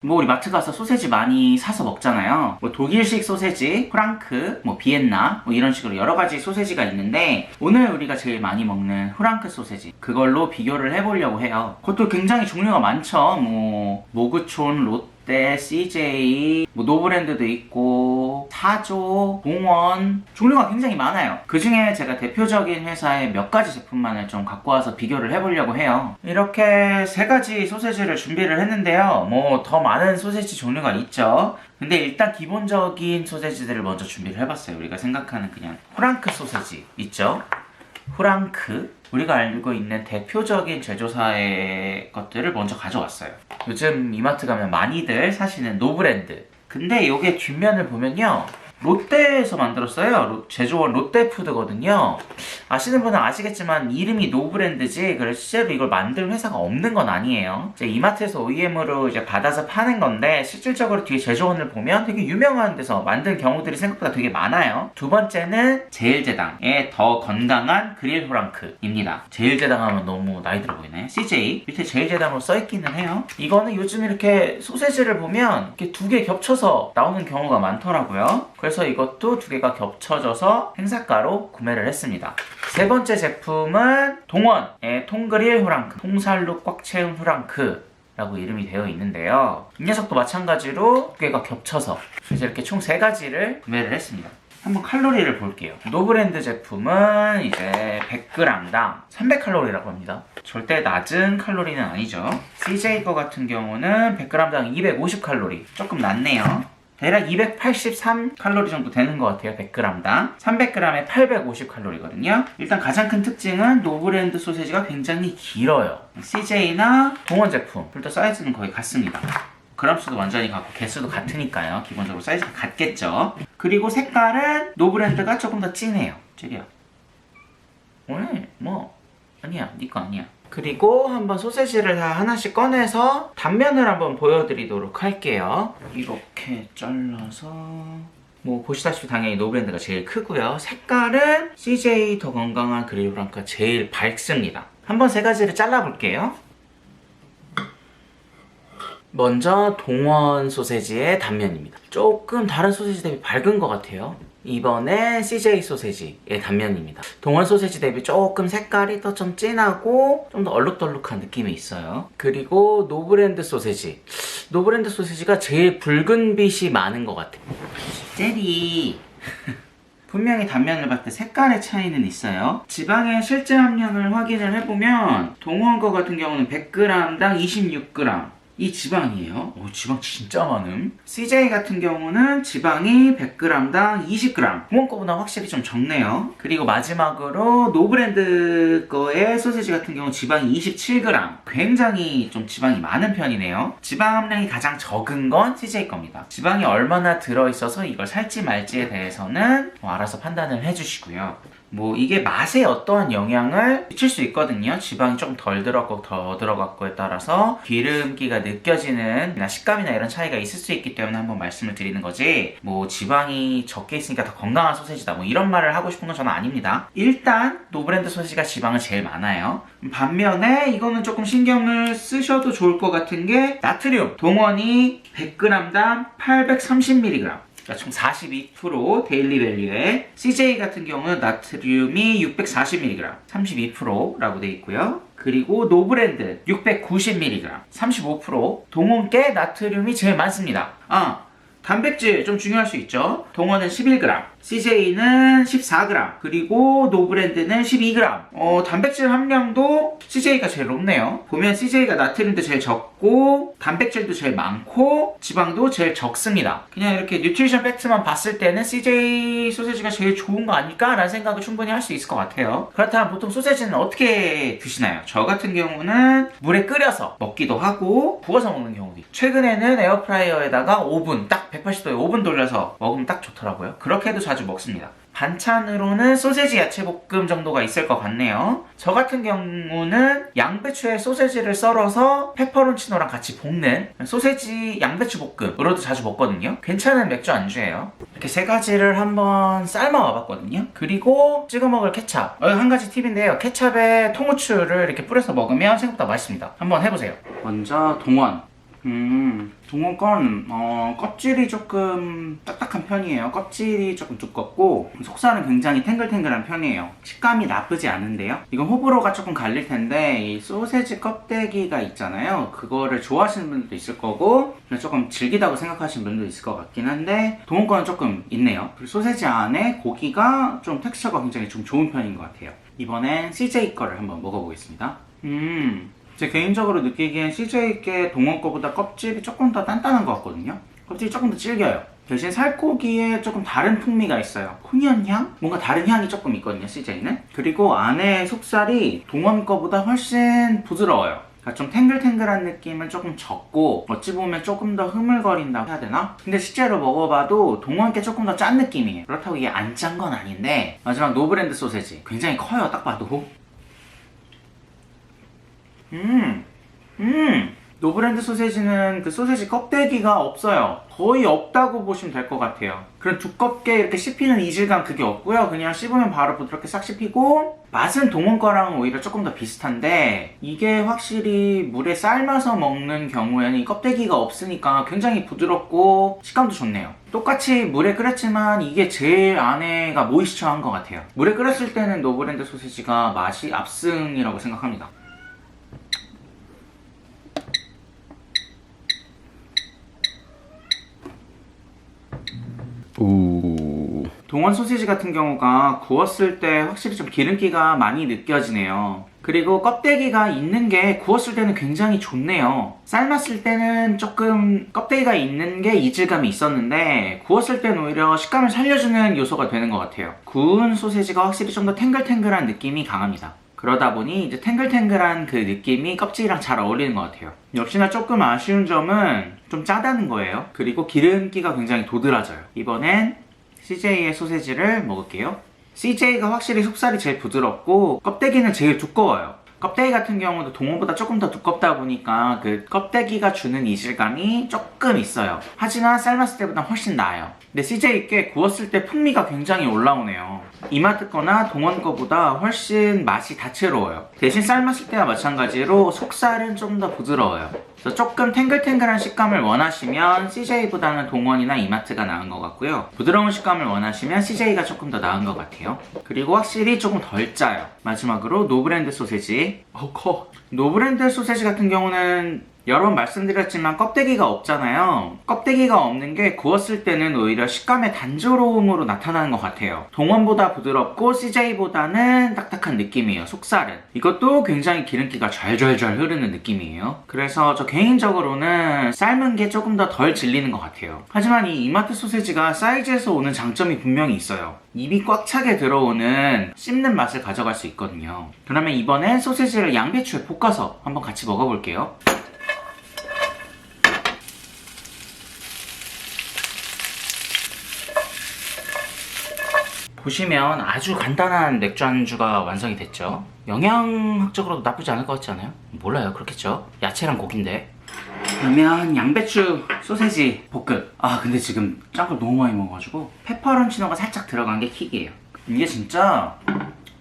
뭐 우리 마트 가서 소세지 많이 사서 먹잖아요. 뭐 독일식 소세지, 프랑크, 뭐 비엔나 뭐 이런 식으로 여러 가지 소세지가 있는데 오늘 우리가 제일 많이 먹는 프랑크 소세지 그걸로 비교를 해보려고 해요. 그것도 굉장히 종류가 많죠. 뭐 모그촌, 롯데, CJ, 뭐 노브랜드도 있고 사조, 봉원 종류가 굉장히 많아요. 그 중에 제가 대표적인 회사의 몇 가지 제품만을 좀 갖고 와서 비교를 해보려고 해요. 이렇게 세 가지 소세지를 준비를 했는데요. 뭐 더 많은 소세지 종류가 있죠. 근데 일단 기본적인 소세지들을 먼저 준비를 해봤어요. 우리가 생각하는 그냥 프랑크 소세지 있죠? 프랑크 우리가 알고 있는 대표적인 제조사의 것들을 먼저 가져왔어요. 요즘 이마트 가면 많이들 사시는 노브랜드. 근데 이게 뒷면을 보면요, 롯데에서 만들었어요. 제조원 롯데푸드거든요. 아시는 분은 아시겠지만 이름이 노브랜드지 그래서 실제로 이걸 만든 회사가 없는 건 아니에요. 이제 이마트에서 OEM으로 이제 받아서 파는 건데 실질적으로 뒤에 제조원을 보면 되게 유명한 데서 만든 경우들이 생각보다 되게 많아요. 두 번째는 제일제당의 더 건강한 그릴 프랑크입니다. 제일제당 하면 너무 나이 들어 보이네. CJ 밑에 제일제당으로 써있기는 해요. 이거는 요즘 이렇게 소세지를 보면 이렇게 두 개 겹쳐서 나오는 경우가 많더라고요. 그래서 이것도 두 개가 겹쳐져서 행사가로 구매를 했습니다. 세 번째 제품은 동원의 통그릴 후랑크, 통살로 꽉 채운 후랑크 라고 이름이 되어 있는데요. 이 녀석도 마찬가지로 두 개가 겹쳐서 그래서 이렇게 총 세 가지를 구매를 했습니다. 한번 칼로리를 볼게요. 노브랜드 제품은 이제 100g당 300칼로리라고 합니다. 절대 낮은 칼로리는 아니죠. CJ 거 같은 경우는 100g당 250칼로리, 조금 낮네요. 대략 283칼로리 정도 되는 것 같아요. 100g당 300g에 850칼로리거든요. 일단 가장 큰 특징은 노브랜드 소세지가 굉장히 길어요. CJ나 동원 제품들도 사이즈는 거의 같습니다. 그람수도 완전히 같고 개수도 같으니까요. 기본적으로 사이즈가 같겠죠. 그리고 색깔은 노브랜드가 조금 더 진해요. 찌리야 오늘 뭐 아니야, 네 거 아니야. 그리고 한번 소세지를 다 하나씩 꺼내서 단면을 한번 보여드리도록 할게요. 이렇게 잘라서 뭐 보시다시피 당연히 노브랜드가 제일 크고요. 색깔은 CJ 더 건강한 그릴 프랑크가 제일 밝습니다. 한번 세 가지를 잘라볼게요. 먼저 동원 소세지의 단면입니다. 조금 다른 소세지 대비 밝은 것 같아요. 이번에 CJ 소세지의 단면입니다. 동원 소세지 대비 조금 색깔이 더 좀 진하고 좀 더 얼룩덜룩한 느낌이 있어요. 그리고 노브랜드 소세지. 노브랜드 소세지가 제일 붉은 빛이 많은 것 같아요. 젤리. 분명히 단면을 봤을 때 색깔의 차이는 있어요. 지방의 실제 함량을 확인을 해보면 동원 거 같은 경우는 100g당 26g 이 지방이에요. 오, 지방 진짜 많음. CJ 같은 경우는 지방이 100g당 20g. 동원 거보다 확실히 좀 적네요. 그리고 마지막으로 노브랜드 거의 소세지 같은 경우 지방이 27g. 굉장히 좀 지방이 많은 편이네요. 지방 함량이 가장 적은 건 CJ 겁니다. 지방이 얼마나 들어있어서 이걸 살지 말지에 대해서는 뭐 알아서 판단을 해주시고요. 뭐 이게 맛에 어떠한 영향을 미칠 수 있거든요. 지방이 조금 덜 들어갔고 더 들어갔고에 따라서 기름기가 느껴지는 식감이나 이런 차이가 있을 수 있기 때문에 한번 말씀을 드리는 거지, 뭐 지방이 적게 있으니까 더 건강한 소세지다 뭐 이런 말을 하고 싶은 건 저는 아닙니다. 일단 노브랜드 소세지가 지방은 제일 많아요. 반면에 이거는 조금 신경을 쓰셔도 좋을 것 같은 게 나트륨. 동원이 100g당 830mg, 총 42% 데일리 밸류에, CJ 같은 경우는 나트륨이 640mg, 32%라고 되어 있고요. 그리고 노브랜드 690mg, 35%. 동원께 나트륨이 제일 많습니다. 단백질 좀 중요할 수 있죠. 동원은 11g, CJ는 14g, 그리고 노브랜드는 12g. 단백질 함량도 CJ가 제일 높네요. 보면 CJ가 나트륨도 제일 적고 단백질도 제일 많고 지방도 제일 적습니다. 그냥 이렇게 뉴트리션 팩트만 봤을 때는 CJ 소세지가 제일 좋은 거 아닐까? 라는 생각을 충분히 할 수 있을 것 같아요. 그렇다면 보통 소세지는 어떻게 드시나요? 저 같은 경우는 물에 끓여서 먹기도 하고 구워서 먹는 경우도 있고, 최근에는 에어프라이어에다가 오븐 딱 180도에 5분 돌려서 먹으면 딱 좋더라고요. 그렇게 해도 자주 먹습니다. 반찬으로는 소세지 야채볶음 정도가 있을 것 같네요. 저 같은 경우는 양배추에 소세지를 썰어서 페퍼론치노랑 같이 볶는 소세지 양배추 볶음으로도 자주 먹거든요. 괜찮은 맥주 안주예요. 이렇게 세 가지를 한번 삶아 와봤거든요. 그리고 찍어 먹을 케찹. 한 가지 팁인데요. 케찹에 통후추를 이렇게 뿌려서 먹으면 생각보다 맛있습니다. 한번 해보세요. 먼저 동원 동원 건 껍질이 조금 딱딱한 편이에요. 껍질이 조금 두껍고 속살은 굉장히 탱글탱글한 편이에요. 식감이 나쁘지 않은데요. 이건 호불호가 조금 갈릴 텐데 이 소세지 껍데기가 있잖아요. 그거를 좋아하시는 분들도 있을 거고 조금 질기다고 생각하시는 분들도 있을 것 같긴 한데 동원 거는 조금 있네요. 그리고 소세지 안에 고기가 좀 텍스처가 굉장히 좀 좋은 편인 것 같아요. 이번엔 CJ 거를 한번 먹어보겠습니다. 제 개인적으로 느끼기엔 CJ께 동원 거보다 껍질이 조금 더 단단한 것 같거든요. 껍질이 조금 더 질겨요. 대신 살코기에 조금 다른 풍미가 있어요. 코니언 향? 뭔가 다른 향이 조금 있거든요, CJ는. 그리고 안에 속살이 동원 거보다 훨씬 부드러워요. 그러니까 좀 탱글탱글한 느낌은 조금 적고 어찌 보면 조금 더 흐물거린다고 해야 되나? 근데 실제로 먹어봐도 동원 게 조금 더 짠 느낌이에요. 그렇다고 이게 안 짠 건 아닌데 마지막 노브랜드 소세지 굉장히 커요, 딱 봐도. 노브랜드 소세지는 그 소세지 껍데기가 없어요. 거의 없다고 보시면 될 것 같아요. 그런 두껍게 이렇게 씹히는 이질감 그게 없고요. 그냥 씹으면 바로 부드럽게 싹 씹히고 맛은 동원 거랑 오히려 조금 더 비슷한데 이게 확실히 물에 삶아서 먹는 경우에는 이 껍데기가 없으니까 굉장히 부드럽고 식감도 좋네요. 똑같이 물에 끓였지만 이게 제일 안에가 모이스처한 것 같아요. 물에 끓였을 때는 노브랜드 소세지가 맛이 압승이라고 생각합니다. 동원 소시지 같은 경우가 구웠을 때 확실히 좀 기름기가 많이 느껴지네요. 그리고 껍데기가 있는 게 구웠을 때는 굉장히 좋네요. 삶았을 때는 조금 껍데기가 있는 게 이질감이 있었는데 구웠을 때는 오히려 식감을 살려주는 요소가 되는 것 같아요. 구운 소시지가 확실히 좀 더 탱글탱글한 느낌이 강합니다. 그러다 보니 이제 탱글탱글한 그 느낌이 껍질이랑 잘 어울리는 것 같아요. 역시나 조금 아쉬운 점은 좀 짜다는 거예요. 그리고 기름기가 굉장히 도드라져요. 이번엔 CJ의 소세지를 먹을게요. CJ가 확실히 속살이 제일 부드럽고 껍데기는 제일 두꺼워요. 껍데기 같은 경우도 동원보다 조금 더 두껍다 보니까 그 껍데기가 주는 이질감이 조금 있어요. 하지만 삶았을 때보다 훨씬 나아요. 근데 CJ 꽤 구웠을 때 풍미가 굉장히 올라오네요. 이마트 거나 동원 거보다 훨씬 맛이 다채로워요. 대신 삶았을 때와 마찬가지로 속살은 좀 더 부드러워요. 그래서 조금 탱글탱글한 식감을 원하시면 CJ보다는 동원이나 이마트가 나은 것 같고요. 부드러운 식감을 원하시면 CJ가 조금 더 나은 것 같아요. 그리고 확실히 조금 덜 짜요. 마지막으로 노브랜드 소세지. 커. 노브랜드 소세지 같은 경우는 여러 번 말씀드렸지만 껍데기가 없잖아요. 껍데기가 없는 게 구웠을 때는 오히려 식감의 단조로움으로 나타나는 것 같아요. 동원보다 부드럽고 CJ보다는 딱딱한 느낌이에요. 속살은. 이것도 굉장히 기름기가 좔좔좔 흐르는 느낌이에요. 그래서 저 개인적으로는 삶은 게 조금 더 덜 질리는 것 같아요. 하지만 이 이마트 소세지가 사이즈에서 오는 장점이 분명히 있어요. 입이 꽉 차게 들어오는 씹는 맛을 가져갈 수 있거든요. 그러면 이번엔 소세지를 양배추에 볶아서 한번 같이 먹어볼게요. 보시면 아주 간단한 맥주 안주가 완성이 됐죠. 영양학적으로도 나쁘지 않을 것 같지 않아요? 몰라요, 그렇겠죠. 야채랑 고기인데. 그러면 양배추 소세지 볶음. 근데 지금 짠 걸 너무 많이 먹어가지고 페퍼론치노가 살짝 들어간 게 킥이에요. 이게 진짜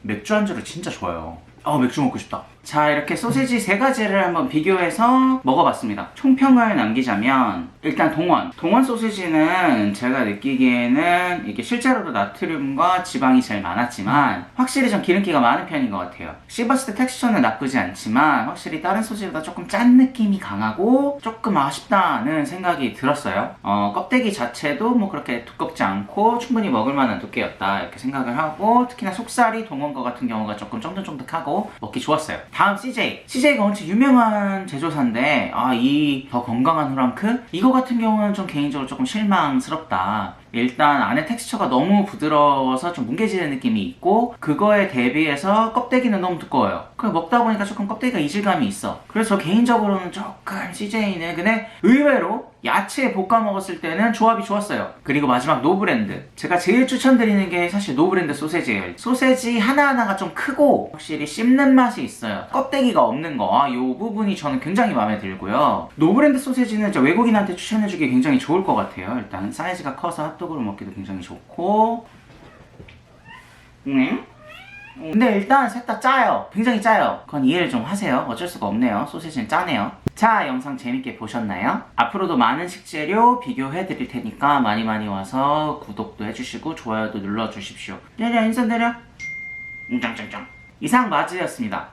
맥주 안주로 진짜 좋아요. 맥주 먹고 싶다. 자, 이렇게 소시지 3가지를 한번 비교해서 먹어봤습니다. 총평을 남기자면 일단 동원 소시지는 제가 느끼기에는 이게 실제로도 나트륨과 지방이 제일 많았지만 확실히 좀 기름기가 많은 편인 것 같아요. 씹었을 때 텍스처는 나쁘지 않지만 확실히 다른 소시지보다 조금 짠 느낌이 강하고 조금 아쉽다는 생각이 들었어요. 껍데기 자체도 뭐 그렇게 두껍지 않고 충분히 먹을 만한 두께였다 이렇게 생각을 하고, 특히나 속살이 동원 거 같은 경우가 조금 쫀득쫀득하고 먹기 좋았어요. 다음 CJ가 엄청 유명한 제조사인데 이 더 건강한 후랑크? 이거 같은 경우는 좀 개인적으로 조금 실망스럽다. 일단 안에 텍스처가 너무 부드러워서 좀 뭉개지는 느낌이 있고 그거에 대비해서 껍데기는 너무 두꺼워요. 그걸 먹다 보니까 조금 껍데기가 이질감이 있어. 그래서 개인적으로는 조금 CJ는 근데 의외로 야채에 볶아 먹었을 때는 조합이 좋았어요. 그리고 마지막 노브랜드. 제가 제일 추천드리는 게 사실 노브랜드 소세지예요. 소세지 하나하나가 좀 크고 확실히 씹는 맛이 있어요. 껍데기가 없는 거. 이 부분이 저는 굉장히 마음에 들고요. 노브랜드 소세지는 외국인한테 추천해주기 굉장히 좋을 것 같아요. 일단 사이즈가 커서 핫도그로 먹기도 굉장히 좋고 근데 일단 셋 다 짜요. 굉장히 짜요. 그건 이해를 좀 하세요. 어쩔 수가 없네요. 소세지는 짜네요. 자, 영상 재밌게 보셨나요? 앞으로도 많은 식재료 비교해 드릴 테니까 많이 와서 구독도 해주시고 좋아요도 눌러주십시오. 내려 인사 내려. 짱짱짱. 이상 마즈였습니다.